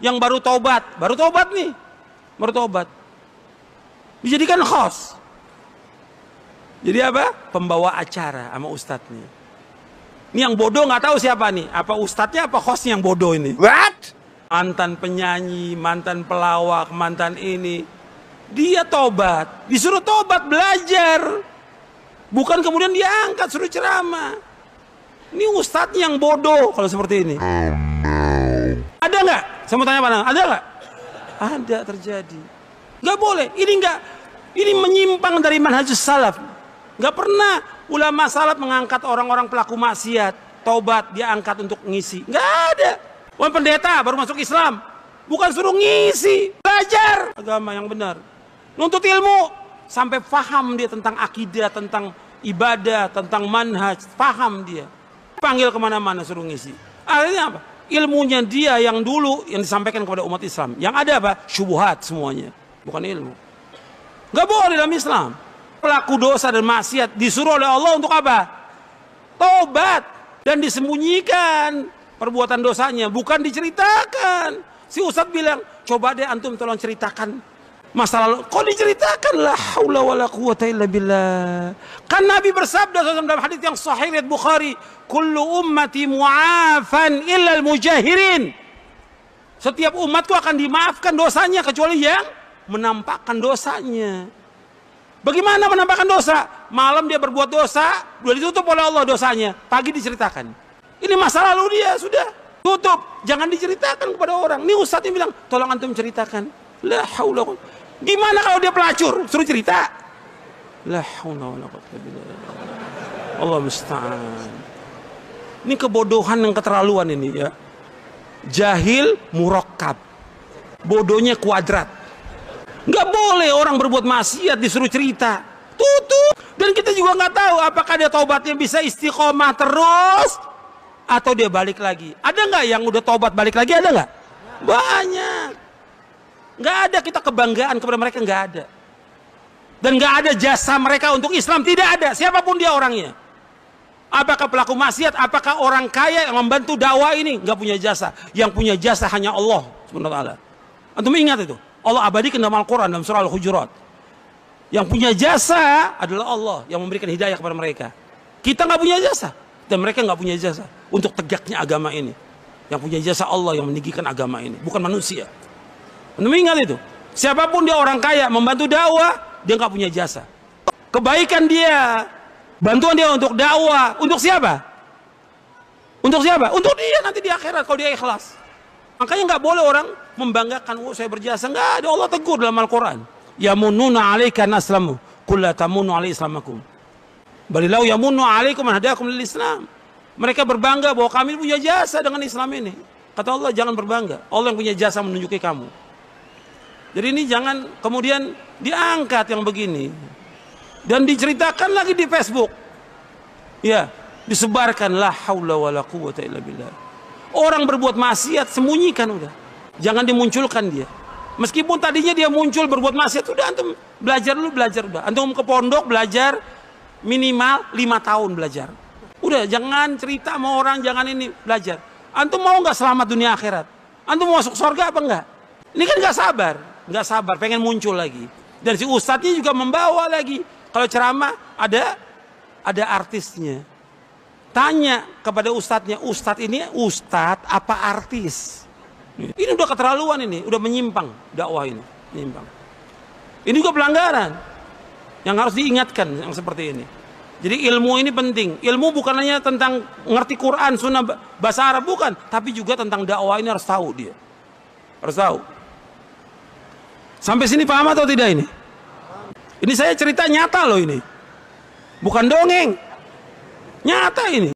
yang baru tobat nih, baru tobat, dijadikan host. Jadi apa? Pembawa acara sama ustadznya. Ini yang bodoh nggak tahu siapa nih, apa ustadznya apa hostnya yang bodoh ini. What? Mantan penyanyi, mantan pelawak, mantan ini, dia tobat, disuruh tobat belajar, bukan kemudian dia angkat suruh ceramah. Ini ustadznya yang bodoh kalau seperti ini. Ada nggak? Saya mau tanya Pak, ada nggak? Ada terjadi. Nggak boleh. Ini menyimpang dari manhajus salaf. Nggak pernah ulama salaf mengangkat orang-orang pelaku maksiat, taubat dia angkat untuk ngisi. Nggak ada. Wah, pendeta baru masuk Islam, bukan suruh ngisi, belajar agama yang benar, nuntut ilmu sampai paham dia tentang akidah, tentang ibadah, tentang manhaj, paham dia. Panggil kemana-mana suruh ngisi. Artinya apa? Ilmunya dia yang dulu yang disampaikan kepada umat Islam. Yang ada apa? Syubhat semuanya, bukan ilmu. Nggak boleh dalam Islam. Pelaku dosa dan maksiat disuruh oleh Allah untuk apa? Tobat dan disembunyikan perbuatan dosanya, bukan diceritakan. Si ustadz bilang, coba deh antum tolong ceritakan masa lalu. Kok diceritakan? La haula wala quwata illa billah. Kan Nabi bersabda dalam hadis yang sahih riwayat Bukhari, kullu ummati mu'afan illa al-mujahirin. Setiap umatku akan dimaafkan dosanya kecuali yang menampakkan dosanya. Bagaimana menampakkan dosa? Malam dia berbuat dosa, sudah ditutup oleh Allah dosanya. Pagi diceritakan. Ini masa lalu dia, sudah tutup. Jangan diceritakan kepada orang. Ini ustadznya bilang, tolong antum ceritakan. La haula. Gimana kalau dia pelacur? Suruh cerita. La haula wala quwwata illa billah. Allah musta'an. Ini kebodohan yang keterlaluan ini ya. Jahil murakkab. Bodohnya kuadrat. Nggak boleh orang berbuat maksiat disuruh cerita. Tutup. Dan kita juga nggak tahu apakah dia taubatnya bisa istiqomah terus atau dia balik lagi. Ada nggak yang udah taubat balik lagi? Ada nggak? Banyak. Nggak ada kita kebanggaan kepada mereka, nggak ada. Dan nggak ada jasa mereka untuk Islam, tidak ada. Siapapun dia orangnya. Apakah pelaku maksiat, apakah orang kaya yang membantu dakwah ini, nggak punya jasa. Yang punya jasa hanya Allah Subhanahu wa taala. Antum ingat itu. Allah abadikan dalam Al-Quran, dalam surah Al-Hujurat. Yang punya jasa adalah Allah yang memberikan hidayah kepada mereka. Kita nggak punya jasa. Dan mereka nggak punya jasa untuk tegaknya agama ini. Yang punya jasa Allah yang meninggikan agama ini. Bukan manusia. Anda ingat itu. Siapapun dia orang kaya, membantu dakwah, dia nggak punya jasa. Kebaikan dia, bantuan dia untuk dakwah. Untuk siapa? Untuk siapa? Untuk dia nanti di akhirat kalau dia ikhlas. Makanya nggak boleh orang membanggakan, oh saya berjasa. Nggak ada, Allah tegur dalam Al-Quran. Yamununa alaika naslamu, kulla tamunu alai islamakum. Balilau yamunnu alaikum an hadakum lil Islam. Mereka berbangga bahwa kami punya jasa dengan Islam ini. Kata Allah, jangan berbangga. Allah yang punya jasa menunjuki kamu. Jadi ini jangan kemudian diangkat yang begini. Dan diceritakan lagi di Facebook. Ya, disebarkan la haula wala quwwata illa billah. Orang berbuat maksiat sembunyikan udah. Jangan dimunculkan dia. Meskipun tadinya dia muncul berbuat maksiat, udah antum belajar dulu, belajar udah. Antum ke pondok belajar minimal 5 tahun belajar. Udah, jangan cerita sama orang, jangan ini, belajar. Antum mau nggak selamat dunia akhirat? Antum mau masuk surga apa enggak? Ini kan nggak sabar, pengen muncul lagi. Dan si ustadznya juga membawa lagi. Kalau ceramah ada artisnya. Tanya kepada ustadznya, ustadz ini ustadz apa artis? Ini udah keterlaluan ini, udah menyimpang dakwah ini, menyimpang. Ini juga pelanggaran yang harus diingatkan yang seperti ini. Jadi ilmu ini penting. Ilmu bukan hanya tentang ngerti Quran, sunnah, bahasa Arab, bukan. Tapi juga tentang dakwah ini harus tahu dia. Harus tahu. Sampai sini paham atau tidak ini? Ini saya cerita nyata loh ini. Bukan dongeng. Nyata ini.